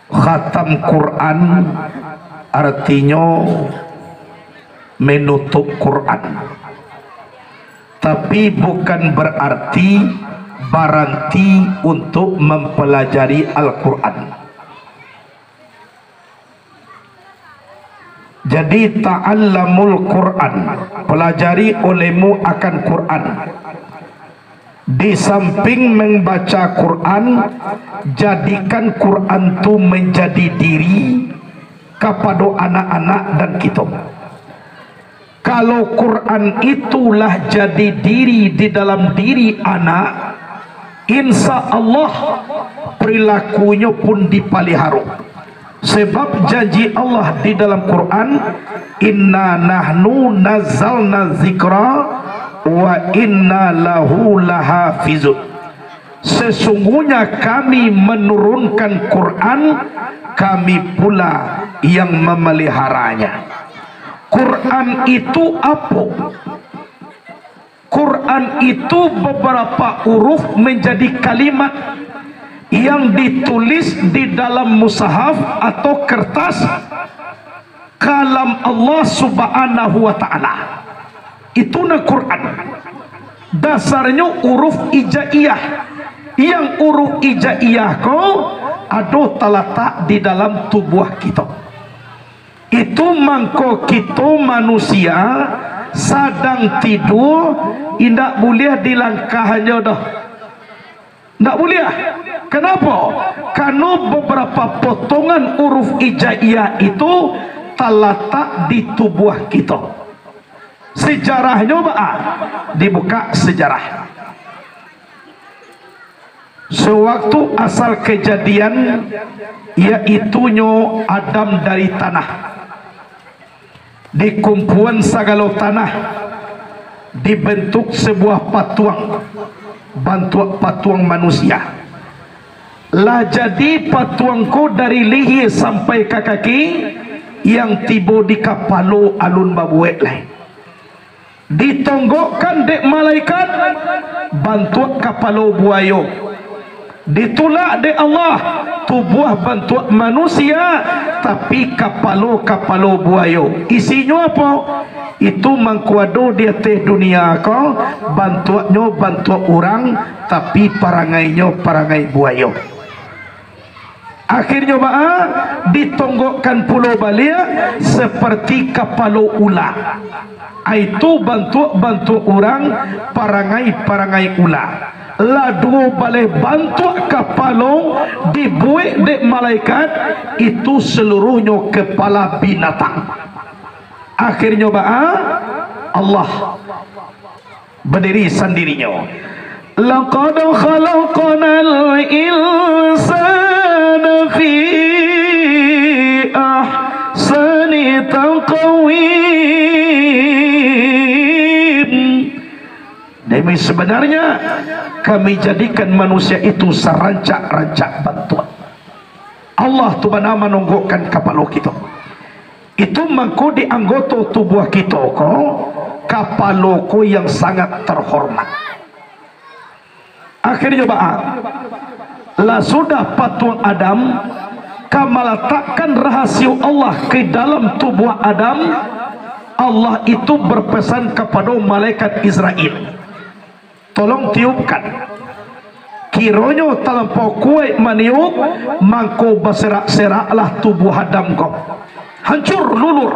khatam Quran artinya menutup Quran, tapi bukan berarti berhenti untuk mempelajari Al-Quran. Jadi ta'allamul Quran, pelajari olehmu akan Quran. Di samping membaca Quran, jadikan Quran itu menjadi diri kepada anak-anak dan kita. Kalau Quran itulah jadi diri di dalam diri anak, insya Allah perilakunya pun dipelihara. Sebab janji Allah di dalam Quran, inna nahnu nazzalna zikra wa inna lahu lahafizun. Sesungguhnya kami menurunkan Quran, kami pula yang memeliharanya. Quran itu apa? Quran itu beberapa huruf menjadi kalimat yang ditulis di dalam mushaf atau kertas kalam Allah subhanahu wa ta'ala. Itu na Quran. Dasarnya huruf ijaiyah. Yang huruf ijaiyah kau ada terletak di dalam tubuh kita. Itu mangko kita manusia sedang tidur, tidak boleh dilangkahnya dah. Tak boleh. Kenapa? Karena beberapa potongan huruf ijaiyah itu terletak di tubuh kita. Sejarahnya apa? Dibuka sejarah. Sewaktu asal kejadian, yaitunya Adam dari tanah, di kumpulan segala tanah dibentuk sebuah patuang, patuang manusia. Lah jadi patuangku dari leher sampai ke kaki yang tiba di kapalo alun babuek lah. Ditonggokkan dek malaikat bantu kapalo buayo. Ditolak dek Allah tubuh bantu manusia, tapi kapalo buayo. Isinya apa? Itu mangkuado di atas dunia kau, bantuannya bantu orang, tapi parangainya parangai buayo. Akhirnya ditonggokkan pulau balik seperti kapalo ular. Itu bantu orang, parangai ular. Lalu balik bantu kapalo dibuat dek malaikat, itu seluruhnya kepala binatang. Akhirnya Allah berdiri sendirinya. Laqad khalaqnal insana fi ahsani taqwim. Demi sebenarnya kami jadikan manusia itu serancak-rancak bantuan. Allah tu benar menunggukkan kepala kita. Itu mangko di anggota tubuh kita ko, kepala ko yang sangat terhormat. Akhirnya lah sudah patuang Adam meletakkan rahasia Allah ke dalam tubuh Adam. Allah itu berpesan kepada malaikat Israel, tolong tiupkan. Kiranya terlampau kuat meniup, mangko berserak-seraklah tubuh Adam kau, hancur lulur.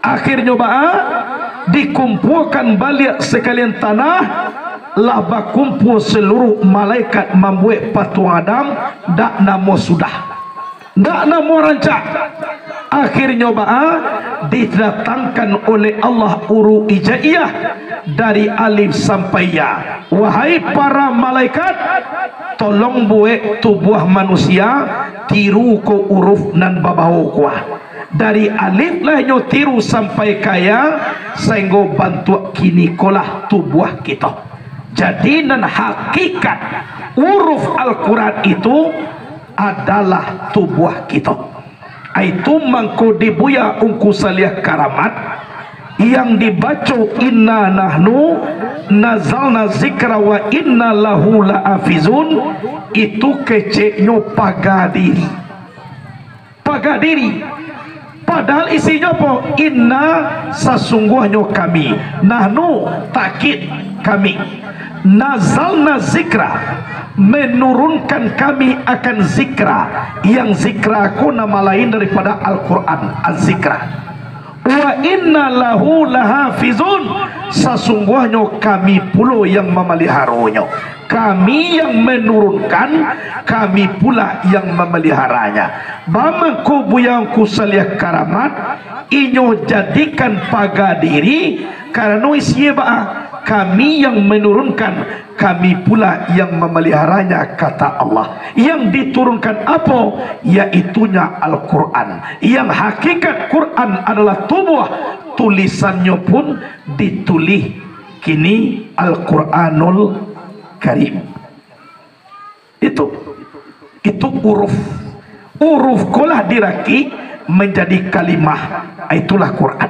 Akhirnya dikumpulkan balik sekalian tanah, lah berkumpul seluruh malaikat membuat patung Adam. Dak namo sudah, dak namo rancak. Akhirnya didatangkan oleh Allah huruf ijaiyah dari alif sampai ya. Wahai para malaikat, tolong buat tubuh manusia tiru ko huruf nan babahu kuah. Dari alif lahnya tiru sampai kaya, sehingga bantu kini kolah tubuh kita. Jadi dan hakikat huruf Al-Quran itu adalah tubuh kita. Itu mangko dibuya ungku saliah karamat yang dibaca inna nahnu nazalna zikra wa inna lahu lahafizun. Itu keceknya paga diri. paga diri. Padahal isinya apa? Inna sesungguhnya kami, nahnu takkid kami, nazalna zikra menurunkan kami akan zikra, yang zikra aku nama lain daripada Al-Quran, az-zikra. Wa inna lahu lahafizun, sesungguhnya kami pula yang memeliharanya. Kami yang menurunkan, kami pula yang memeliharanya. Bamangku buyang kusaliah karamat, inyo jadikan paga diri, karena isinya kami yang menurunkan, kami pula yang memeliharanya, kata Allah. Yang diturunkan apa? Yaitunya Al-Quran. Yang hakikat Quran adalah tubuh, tulisannya pun ditulis kini Al-Quranul Karim. Itu huruf kolah diraki menjadi kalimah, itulah Quran.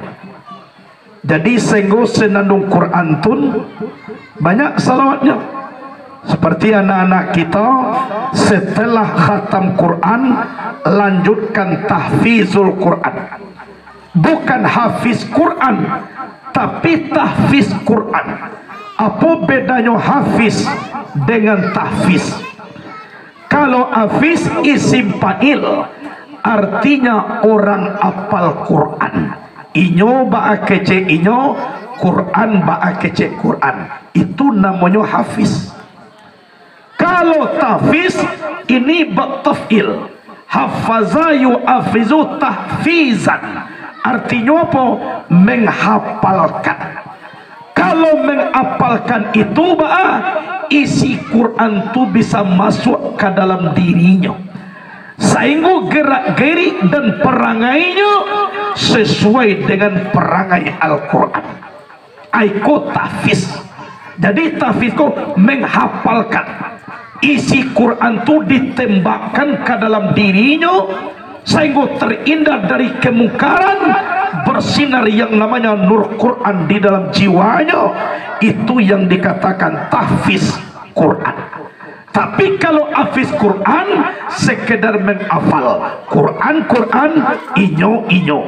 Jadi senggo senandung Quran tun banyak salawatnya. Seperti anak-anak kita setelah khatam Quran lanjutkan tahfizul Quran. Bukan hafiz Quran, tapi tahfiz Quran. Apa bedanya hafiz dengan tahfiz? Kalau hafiz isim fa'il, artinya orang apal Quran. Inyo ba'a kece inyo, Quran ba'a kece Quran. Itu namanya hafiz. Kalau tahfiz ini bertaf'il, hafaza yu'afizu tahfizan. Artinya apa? Menghafalkan. Kalau menghafalkan itu isi Quran itu bisa masuk ke dalam dirinya, sehingga gerak-gerik dan perangainya sesuai dengan perangai Al-Quran. Aiko tahfiz. Jadi tahfiz itu menghafalkan. Isi Quran itu ditembakkan ke dalam dirinya sehingga terhindar dari kemungkaran, bersinar yang namanya nur Quran di dalam jiwanya. Itu yang dikatakan tahfiz Quran. Tapi kalau hafiz Quran sekedar menghafal Quran inyo.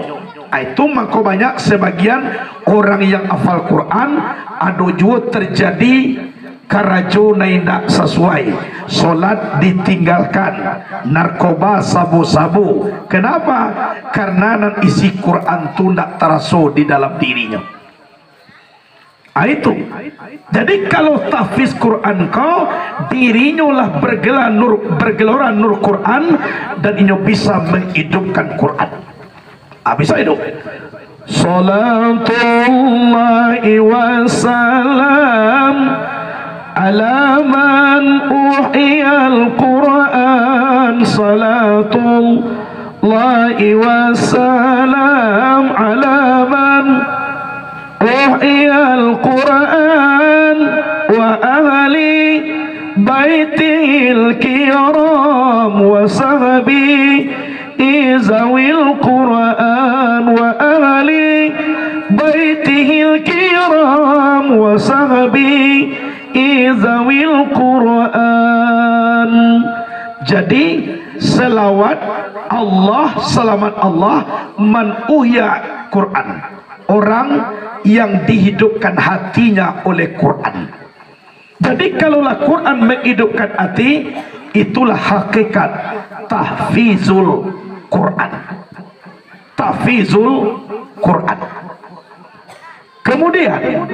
Itu maka banyak sebagian orang yang hafal Quran ada juga terjadi karajo naindak sesuai, solat ditinggalkan, narkoba sabu-sabu. Kenapa? Karena nan isi Quran itu tidak terasa di dalam dirinya. Itu. Jadi kalau tahfiz Quran kau, dirinya lah bergelora nur Quran, dan inyo bisa menghidupkan Quran. Bisa hidup. Salatullahi wassalam ala man uhiyal Quran. Salatullahi wassalam ala man uhiyal Quran wa ahli baitil kiram wa sahbi izawil Quran wa ahli baitihil kiram wa sahbi izawil Quran. Jadi selawat Allah, selamat Allah man uhya Quran, orang yang dihidupkan hatinya oleh Quran. Jadi kalaulah Quran menghidupkan hati, itulah hakikat tahfizul Quran. Tahfizul Quran. Kemudian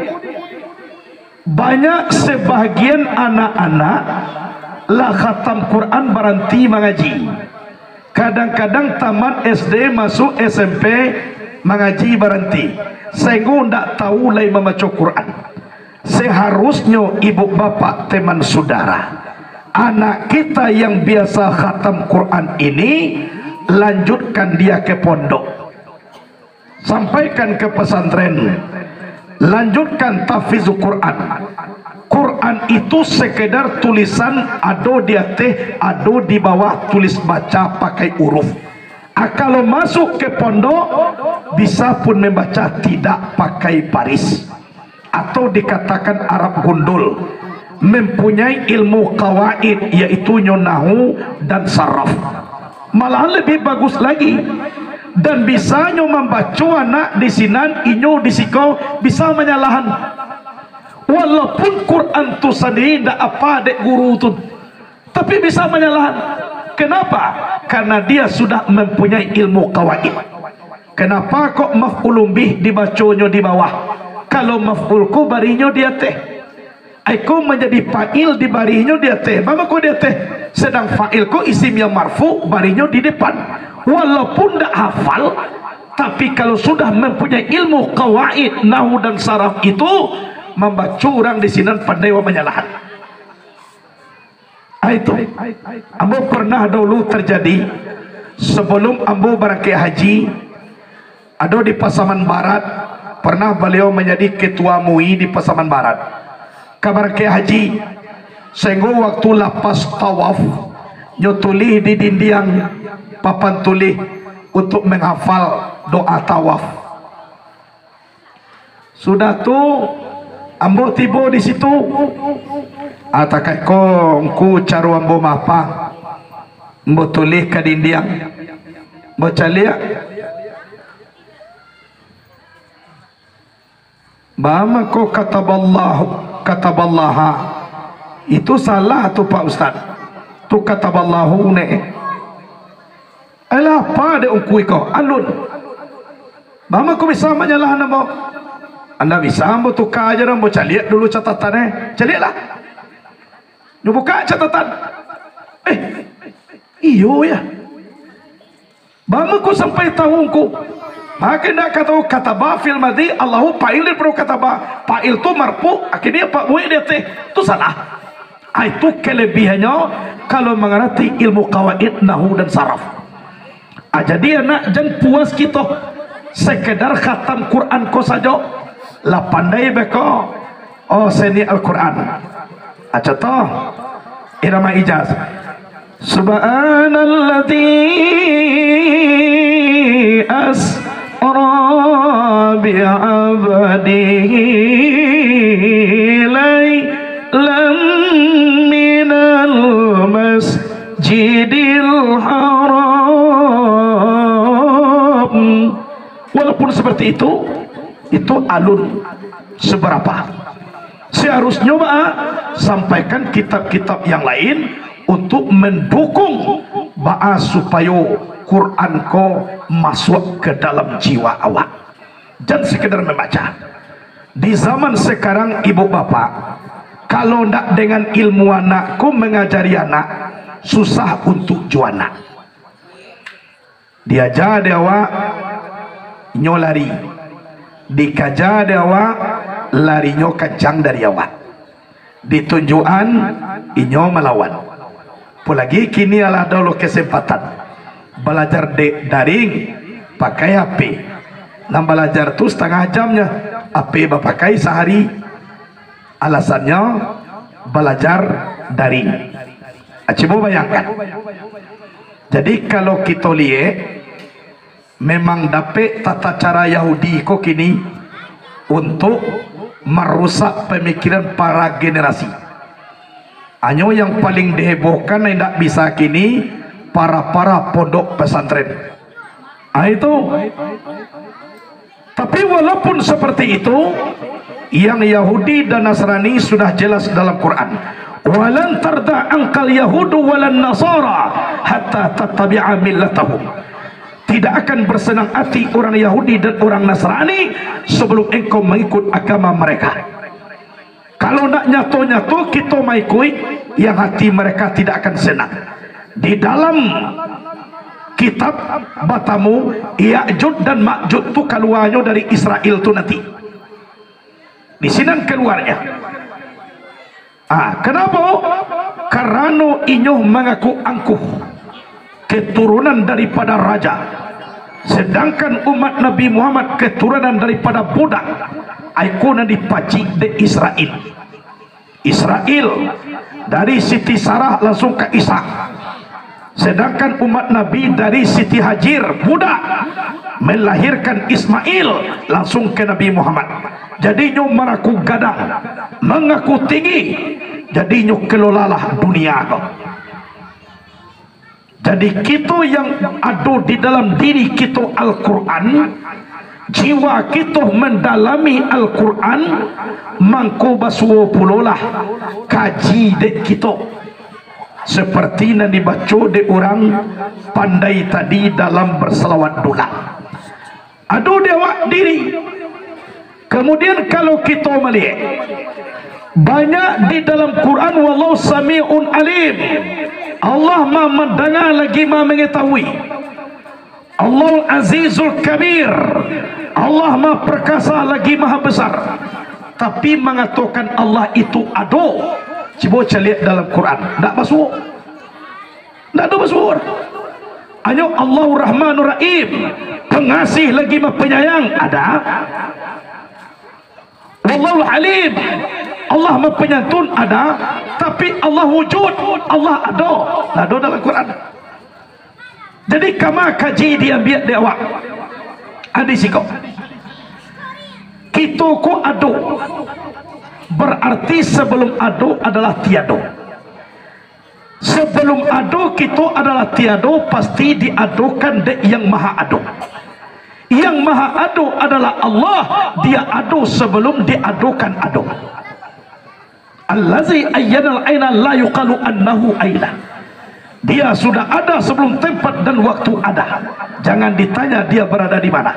banyak sebagian anak-anak lah khatam Quran berhenti mengaji. Kadang-kadang tamat SD masuk SMP mengaji berhenti, sehingga tidak tahu lagi membaca Quran. Seharusnya ibu bapak teman saudara, anak kita yang biasa khatam Quran ini, lanjutkan dia ke pondok, sampaikan ke pesantren, lanjutkan tahfizul Quran. Quran itu sekedar tulisan, ada di atas, ada di bawah, tulis baca pakai huruf. Kalau masuk ke pondok, bisa pun membaca tidak pakai baris, atau dikatakan Arab gundul, mempunyai ilmu qawaid, yaitu nahu dan saraf. Malahan lebih bagus lagi, dan bisanya membaca anak di sinan inyo disiko bisa menyalahan. Walaupun Quran tu sendiri tidak apa dek guru tu, tapi bisa menyalahan. Kenapa? Karena dia sudah mempunyai ilmu kawaid. Kenapa kok maf'ulun bih dibacanya di bawah? Kalau maf'ulku barinya dia teh, aku menjadi fa'il di barinya dia teh. Mama kok dia teh? Sedang fa'ilku isim yang marfu barinya di depan. Walaupun tidak hafal, tapi kalau sudah mempunyai ilmu kawaid nahwu dan saraf itu, membaca orang di sini pandai menyalahan. Itu ambo pernah dulu terjadi sebelum ambo berangkat haji, ada di Pasaman Barat, pernah beliau menjadi ketua MUI di Pasaman Barat. Kabar ke haji, sehingga waktu lapas tawaf nyutuli di dinding papan tulis untuk menghafal doa tawaf. Sudah tuh ambo tiba di situ, atakai kongku caru ambo mapa, ambo tulis ke dinding, baca lihat. Bama ko kataballaha itu salah tu Pak Ustaz. Tu kataballahu ne. Alah apa de ukui ko alun. Bama ko bisa menyalahan ambo. Anda bisa ambo tukar aja ambo caliak dulu catatannya. Caliaklah. Nyu buka catatan. Iyo ya. Bama ko sampai tahu ko. Maka nak kata kataba fil madi Allahu fa'il pro kataba, fa'il tu marfu, akhirnya Pak Mu'i dia teh itu salah. Itu kelebihannya kalau mengerti ilmu kawaid nahwu dan saraf. Jadi anak jangan puas kita sekedar khatam Quran ko saja, lah pandai beko seni Al-Quran. Contoh irama ijaz, subhanalladzi bi'abadihi laylan minal masjidil haram. Walaupun seperti itu alun seberapa. Seharusnya sampaikan kitab-kitab yang lain untuk mendukung supaya Quran ko masuk ke dalam jiwa awak. Jangan sekedar membaca. Di zaman sekarang ibu bapak, kalau tidak dengan ilmu anakku mengajari anak, susah untuk juana. Diajar dia awak nyolari, dikajar dia awak larinya kencang dari awak, ditunjukan inyo melawan. Apalagi kini adalah dulu kesempatan belajar daring pakai HP. Nam belajar tu setengah jamnya, HP pakai sehari. Alasannya belajar daring. Coba bayangkan. Jadi kalau kita lihat, memang dapat tata cara Yahudi kok kini untuk merusak pemikiran para generasi. Hanya yang paling dihebohkan yang tidak bisa kini para pondok pesantren. Itu. Tapi walaupun seperti itu, yang Yahudi dan Nasrani sudah jelas dalam Quran. Walan tarda angkal Yahudu walan Nasara hatta tattabi'a millatahum. Tidak akan bersenang hati orang Yahudi dan orang Nasrani sebelum engkau mengikut agama mereka. Kalau nak nyatu-nyatu kita mengikut, yang hati mereka tidak akan senang. Di dalam kitab batamu Ya'jud dan Ma'jud tu keluarnya dari Israel tu nanti. Di sini keluarnya. Kenapa? Karena inyo mengaku angkuh keturunan daripada raja, sedangkan umat Nabi Muhammad keturunan daripada budak. Aikuna dipaci de Israel. Israel dari Siti Sarah langsung ke Ishak. Sedangkan umat Nabi dari Siti Hajar budak melahirkan Ismail langsung ke Nabi Muhammad. Jadi nyo mengaku gadang, mengaku tinggi, jadi nyo kelolalah dunia kau. Jadi kita yang ada di dalam diri kita Al-Quran, jiwa kita mendalami Al-Quran, mangko basuo pulolah kaji dek kita seperti yang dibaca de orang pandai tadi dalam berselawat doa. Adu dewa diri. Kemudian kalau kita melihat banyak di dalam Quran, wallahu sami'un alim, Allah maha mendengar lagi maha mengetahui. Allah azizul kabir, Allah maha perkasa lagi maha besar. Tapi mengatakan Allah itu ada, coba lihat dalam Quran, tak masuk, tak ada masuk. Hanya Allahu Rahmanur Rahim, pengasih lagi maha penyayang, ada. Wallahu Alim, Allah maha penyantun, ada. Tapi Allah wujud, Allah ada, tak ada dalam Quran. Jadi kama kaji dia biar dia awak ada sikap kita ko ado, berarti sebelum ado adalah tiado. Sebelum ado kita adalah tiado, pasti diadokan de yang maha ado. Yang maha ado adalah Allah, dia ado sebelum diadokan ado. Allazi ayyanal aina la yuqalu annahu aina. Dia sudah ada sebelum tempat dan waktu ada. Jangan ditanya dia berada di mana.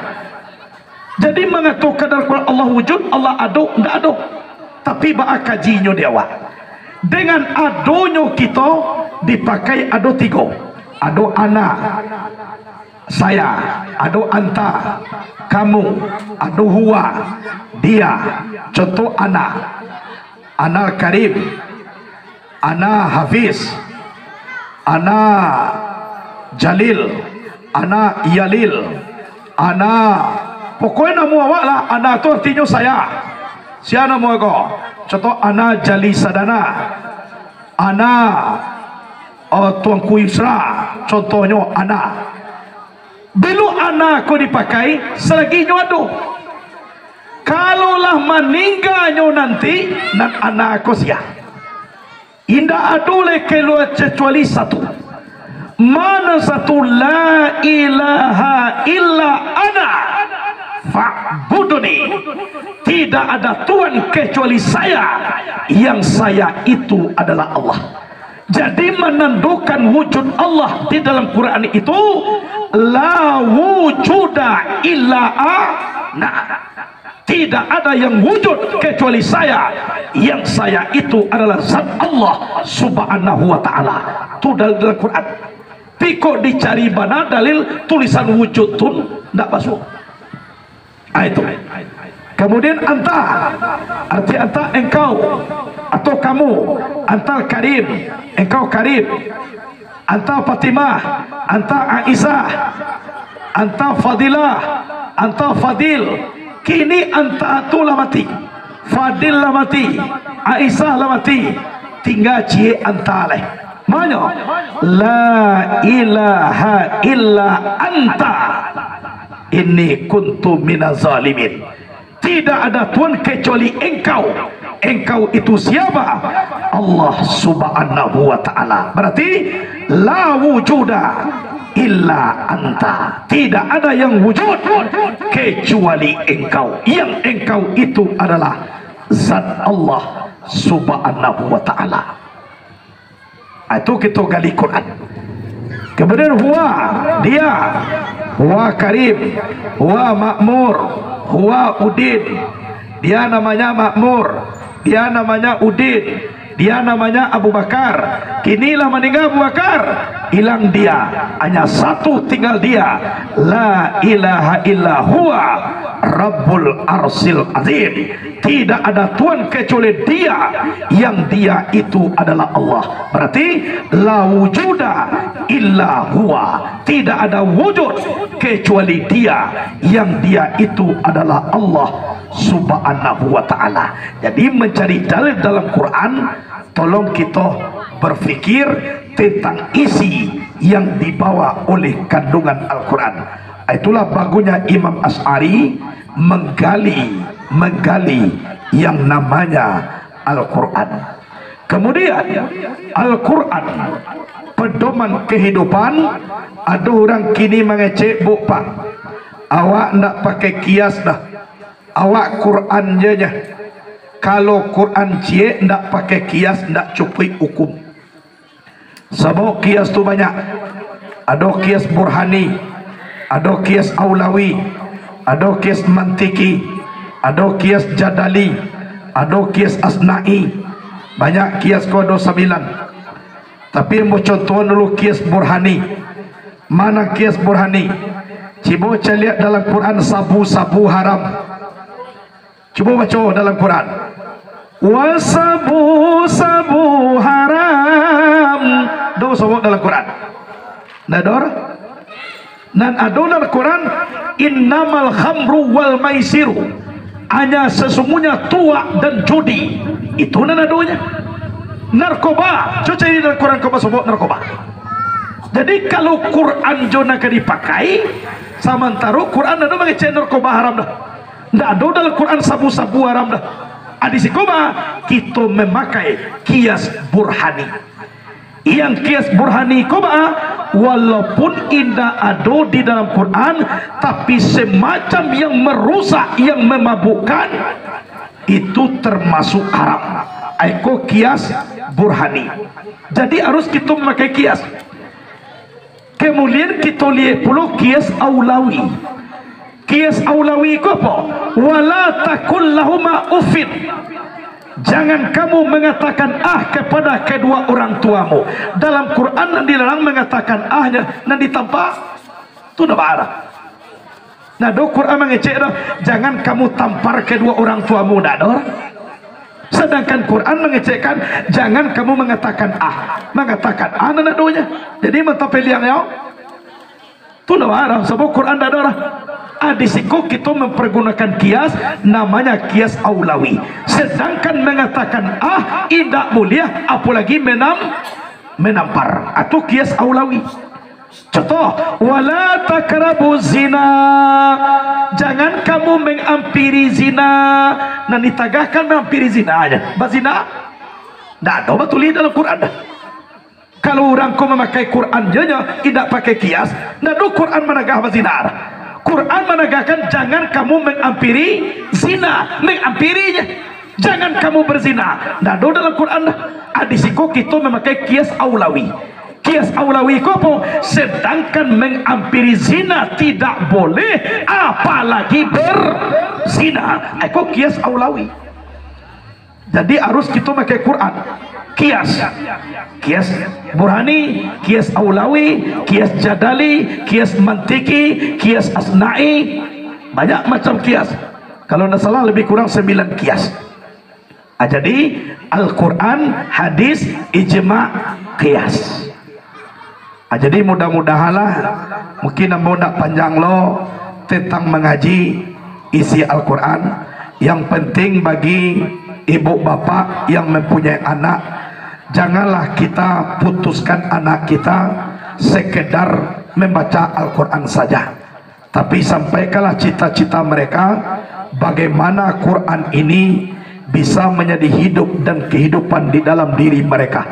Jadi mengatakan dalam Quran Allah wujud, Allah ado, tidak ado. Tapi ba'a kajinya dia awak. Dengan adonyo kita dipakai ado tiga. Ado ana, saya, ado anta, kamu, ado huwa, dia. Contoh ana, ana karim, ana hafiz, ana jalil, ana yalil, ana, pokoknya nama awak lah. Ana tu artinya saya. Siapa nama aku? Contoh ana jali sadana, ana tuanku Yusra, contohnya ana. Bila ana aku dipakai selagi nyodo. Kalaulah meninggalnya nanti nan ana aku sia. Indah adule kecuali satu. Mana satu? La ilaha illa ana fa'buduni. Tidak ada Tuhan kecuali saya, yang saya itu adalah Allah. Jadi menandakan wujud Allah di dalam Quran itu la wujuda illa ana. Tidak ada yang wujud kecuali saya, yang saya itu adalah zat Allah subhanahu wa ta'ala. Itu dalam Quran. Piko dicari mana dalil tulisan wujud tun tidak masuk. Itu. Kemudian anta, arti anta engkau atau kamu. Anta karim, engkau karim. Anta Fatimah, anta Aisyah, anta Fadilah, anta Fadil. Kini anta tu lah mati, Fadil lah mati, Aisyah lah mati, tinggal cie anta leh. Mana? La ilaha illa anta inni kuntu minaz zalimin. Tidak ada Tuhan kecuali engkau. Engkau itu siapa? Allah subhanahu wa ta'ala. Berarti la wujuda illa anta. Tidak ada yang wujud kecuali engkau. Yang engkau itu adalah zat Allah subhanahu wa ta'ala. Itu kita gali Quran. Kemudian huwa, dia, huwa karim, huwa makmur, huwa udin. Dia namanya makmur, dia namanya udin, dia namanya Abu Bakar. Kinilah meninggal Abu Bakar, hilang dia, hanya satu tinggal dia. La ilaha illa huwa Rabbul Arsil Azim. Tidak ada Tuhan kecuali dia, yang dia itu adalah Allah. Berarti la wujuda illa huwa. Tidak ada wujud kecuali dia, yang dia itu adalah Allah subhanahu wa ta'ala. Jadi mencari dalil dalam Quran, tolong kita berfikir tentang isi yang dibawa oleh kandungan Al-Quran. Itulah bagusnya Imam Asy'ari menggali yang namanya Al-Quran. Kemudian Al-Quran pedoman kehidupan. Ada orang kini mengecek, "Bu Pak, awak ndak pakai kias dah, awak Quran je. Kalau Quran cie ndak pakai kias ndak cukup hukum." Sebab kias tu banyak. Ada kias burhani, ada kias aulawi, ada kias mantiki, ada kias jadali, ada kias asna'i. Banyak kias ko ada 9. Tapi yang contoh dulu kias burhani. Mana kias burhani? Cuba saya lihat dalam Quran, sabu-sabu haram. Cuba baca dalam Quran, wasabu-sabu haram. Do sebut dalam Quran. Nador. Dan ada dalam Quran, innamal khamru wal maisiru. Hanya sesungguhnya tua dan judi. Itu nadonya. Narkoba. Cuba ini dalam Quran kau sebut narkoba. Jadi kalau Quran jona akan dipakai, sementara Quran ada mengecek narkoba haram dah. Tidak ada dalam Quran sabu-sabu haram dah. Adisikoba kita memakai kias burhani. Yang kias burhani koba, walaupun indah ada di dalam Quran, tapi semacam yang merusak, yang memabukkan, itu termasuk haram. Eko kias burhani. Jadi harus kita memakai kias. Kemudian kita lihat pula kias aulawi. Kias aulawi itu apa? Wala takul lahuma ufin. Jangan kamu mengatakan kepada kedua orang tuamu. Dalam Quran dilarang mengatakan ahnya dan ditampak. Itu dah barang. Nah, do Quran mengecek dah, jangan kamu tampar kedua orang tuamu, dah ada orang. Sedangkan Quran mengecekkan jangan kamu mengatakan anak doanya. Jadi mata pilihan ya. Tu dah arah sebab Quran dah ada. Adisiko kita mempergunakan kias namanya kias aulawi. Sedangkan mengatakan tidak mulia, apalagi menampar atau kias aulawi. Contoh, wala takrabu zina. Jangan kamu mengampiri zina. Nah, ditagahkan mengampiri zina aja. Bazina? Tidak ada betul dalam Quran. Kalau orang kau memakai Quran aja tidak pakai kias, nah do Quran menagah bazina. Quran menegakkan jangan kamu mengampiri zina, mengampirinya. Jangan kamu berzina. Nah, do dalam Quran adisiko kita memakai kias aulawi. Kias aulawi apa? Sedangkan mengampiri zina tidak boleh, apalagi berzina. Itu kias aulawi. Jadi harus kita pakai Quran. Kias burhani, kias aulawi, kias jadali, kias mantiki, kias asna'i. Banyak macam kias. Kalau tidak salah lebih kurang 9 kias. Jadi Al-Quran, hadis, ijma', kias. Jadi mudah-mudahanlah mungkin mau nak panjang lo tentang mengaji isi Al-Quran. Yang penting bagi ibu bapak yang mempunyai anak, janganlah kita putuskan anak kita sekedar membaca Al-Quran saja, tapi sampaikanlah cita-cita mereka bagaimana Quran ini bisa menjadi hidup dan kehidupan di dalam diri mereka,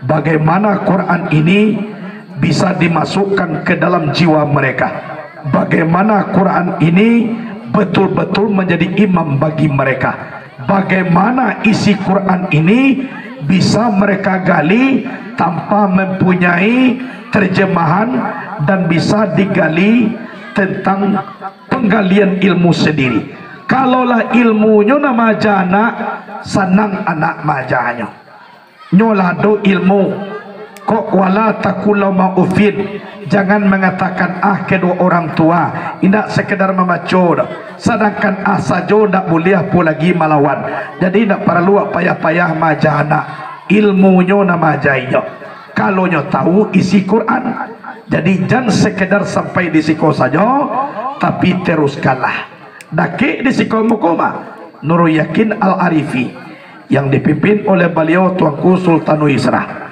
bagaimana Quran ini bisa dimasukkan ke dalam jiwa mereka, bagaimana Quran ini betul-betul menjadi imam bagi mereka, bagaimana isi Quran ini bisa mereka gali tanpa mempunyai terjemahan dan bisa digali tentang penggalian ilmu sendiri. Kalaulah ilmunya nama jana, senang anak majanya nyolado ilmu. Kok wala takulau ma'ufin, jangan mengatakan kedua orang tua, tidak sekedar membaca, sedangkan saja tidak boleh pun lagi melawan. Jadi tidak perlu payah-payah majana, ilmunya nama jaya. Kalau nyo tahu isi Quran, jadi jangan sekedar sampai di siko saja, tapi teruskanlah. Daki di siko mukoma Nurul Yakin Al-Arifi yang dipimpin oleh beliau Tuanku Sultanul Isra.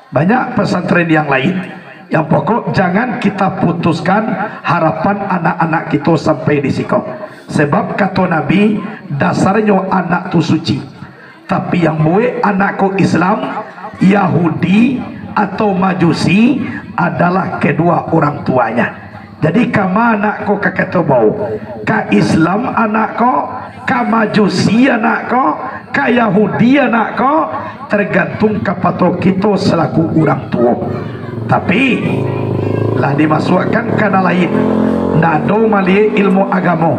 Banyak pesantren yang lain. Yang pokok jangan kita putuskan harapan anak-anak kita sampai di siko. Sebab kata Nabi, dasarnya anak tu suci. Tapi yang buat anakku Islam, Yahudi atau Majusi adalah kedua orang tuanya. Jadi kama anak ko kaketobau, ka Islam anak ko, ka Majusi anak ko, ka Yahudi anak ko, tergantung kepada kita selaku orang tua. Tapi lah dimasukkan kana lain, nado mali ilmu agama,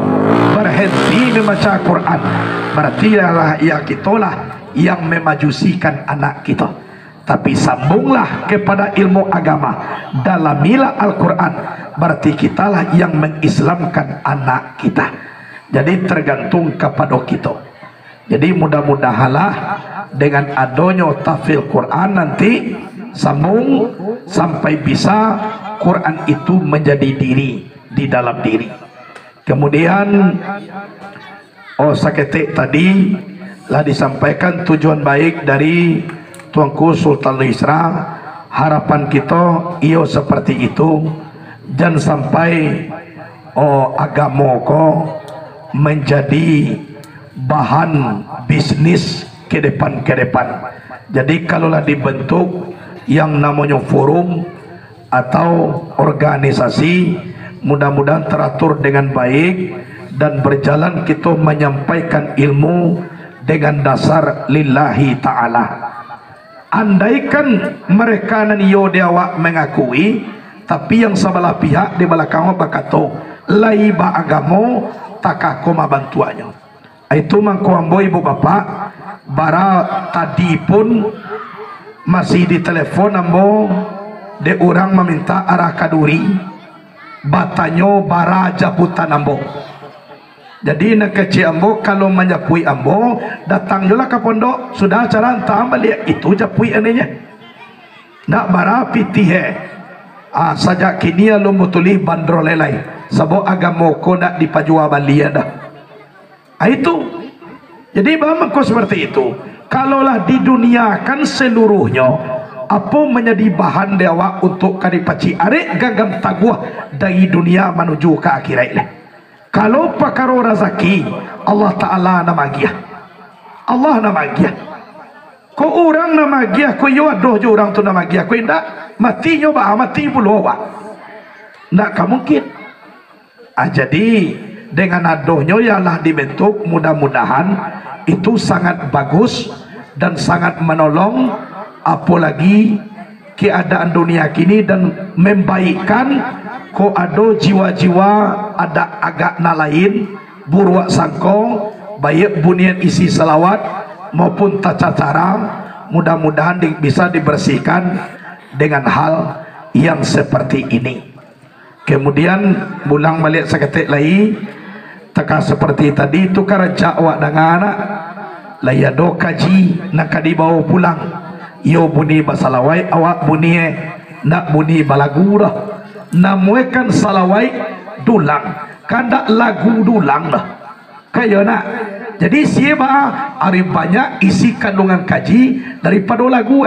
berhenti membaca Quran, berarti lah ya kitalah yang memajusikan anak kita. Tapi sambunglah kepada ilmu agama, dalamilah Al-Quran, berarti kitalah yang mengislamkan anak kita. Jadi tergantung kepada kita. Jadi mudah-mudahanlah dengan adanya tafsir Quran nanti sambung sampai bisa Quran itu menjadi diri di dalam diri. Kemudian saketik tadi lah disampaikan tujuan baik dari Tuanku Sultan Isra. Harapan kita iyo seperti itu, jangan sampai agama ko menjadi bahan bisnis ke depan. Jadi kalaulah dibentuk yang namanya forum atau organisasi, mudah-mudahan teratur dengan baik dan berjalan kita menyampaikan ilmu dengan dasar lillahi ta'ala. Andaikan mereka naniyo dewa mengakui, tapi yang sebelah pihak di belakang bakato laiba agamo takakoma bantuannya. Itu mangkuambo ibu bapak bara tadi pun masih di telepon ambo de orang meminta arah kaduri batanyo bara jabutan ambo. Jadi nak kecil ambo kalau menyapui ambo datang jola ke pondok sudah acara entah balik itu japui anehnya nak bara pitih sajak kini lo mutuli bandrolelai sabo agamo ko nak dipajua balia dah itu. Jadi bagaimana seperti itu. Kalaulah di dunia kan seluruhnya apa menjadi bahan dewa untuk kadipaci arek gagam taguah dari dunia menuju ke akhirat ini. Kalau pakaro rezeki Allah Ta'ala namagiah, Allah namagiah. Ko orang namagiah, ko yo adoh jo orang tu namagiah, ko indak mati nyo ba mati puluh ba. Ndak mungkin. Jadi dengan adohnya ialah dibentuk, mudah-mudahan itu sangat bagus dan sangat menolong, apalagi keadaan dunia kini dan membaikkan. Ko ado jiwa-jiwa ada agak nalain burwa sangkong baik bunian isi salawat maupun tata cara, mudah-mudahan bisa dibersihkan dengan hal yang seperti ini. Kemudian bulang balik seketik lagi teka seperti tadi itu karaja awak dengan anak layado kaji nak dibawa pulang yo bunyi basalawai awak bunyi nak bunyi balagu dah namuekan salawai dulang kandak lagu dulang dah kayo nak. Jadi siapa ari banyak isi kandungan kaji daripada lagu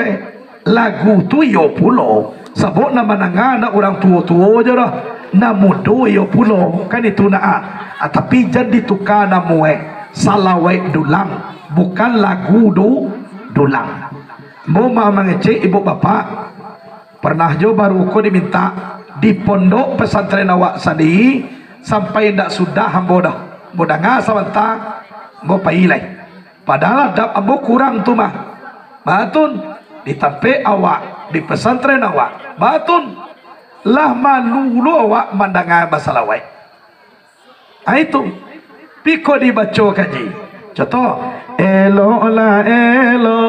lagu tu yo pulo sabok nama nangana orang tua-tua je dah namudo yo pulo kan itu nak tapi jadi tukar namue salawai dulang bukan lagu dulang. Mau mengecek ibu bapak pernah jo baru ko diminta di pondok pesantren awak sadi sampai ndak sudah hambo dah bodanga sebentar mau pailai padahal dap ambo kurang tu mah batun ditampe awak di pesantren awak batun lah malu awak mandanga basalawai itu piko dibaca kaji contoh elo la elo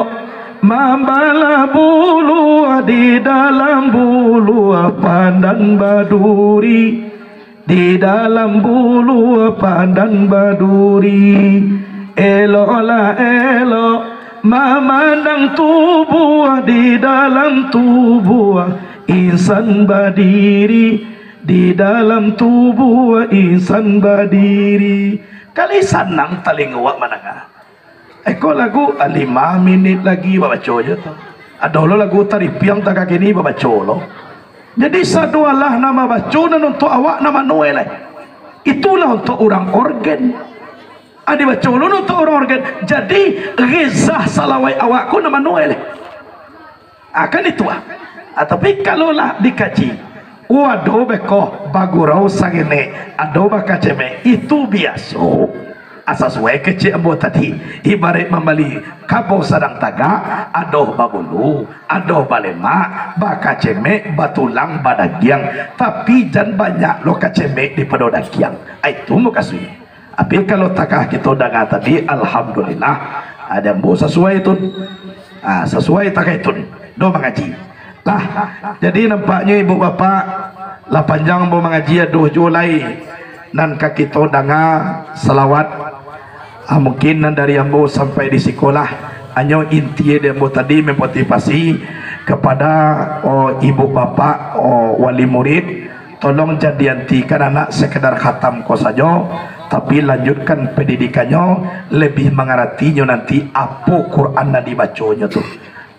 Mambala bulu di dalam bulu pandan baduri, di dalam bulu pandan baduri. Elo la elo memandang tubuh di dalam tubuh insan badiri, di dalam tubuh insan badiri. Kali sanang taling awak mananga. Eko lagu 5 minit lagi babaco je tu. Adolo lagu taripiang tak kini babaco lo. Jadi sadualah nama baco dan untuk awak nama noel. Itulah untuk orang organ. Adi baco lo untuk orang organ. Jadi rezah salawai awakku nama noel. Akan itu Tapi kalau lah dikaji, waduh beko bagurau sangene, ado bakaceme itu biasa. Asas wae kecil ambo tadi ibarat membeli kabau sadang taga, adoh babulu, adoh balema, bakaceme batulang badagiang, tapi jan banyak lo kaceme di pedodagiang. Itu mau kasih. Tapi kalau takah kita dengar tadi, alhamdulillah ada ambo sesuai itu, sesuai takah itu, do mengaji. Lah, jadi nampaknya ibu bapak lah panjang mau mengaji 2 Julai nan kita dengar selawat. Mungkin dari ambo sampai di sekolah hanya inti dia ambo tadi memotivasi kepada ibu bapak wali murid, tolong jadiantikan anak sekedar khatam ko saja, tapi lanjutkan pendidikannya, lebih mengertinya nanti apa Quran yang dibacanya tuh.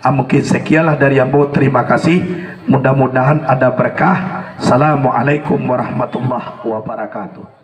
Mungkin sekianlah dari ambo, terima kasih, mudah-mudahan ada berkah. Assalamualaikum warahmatullahi wabarakatuh.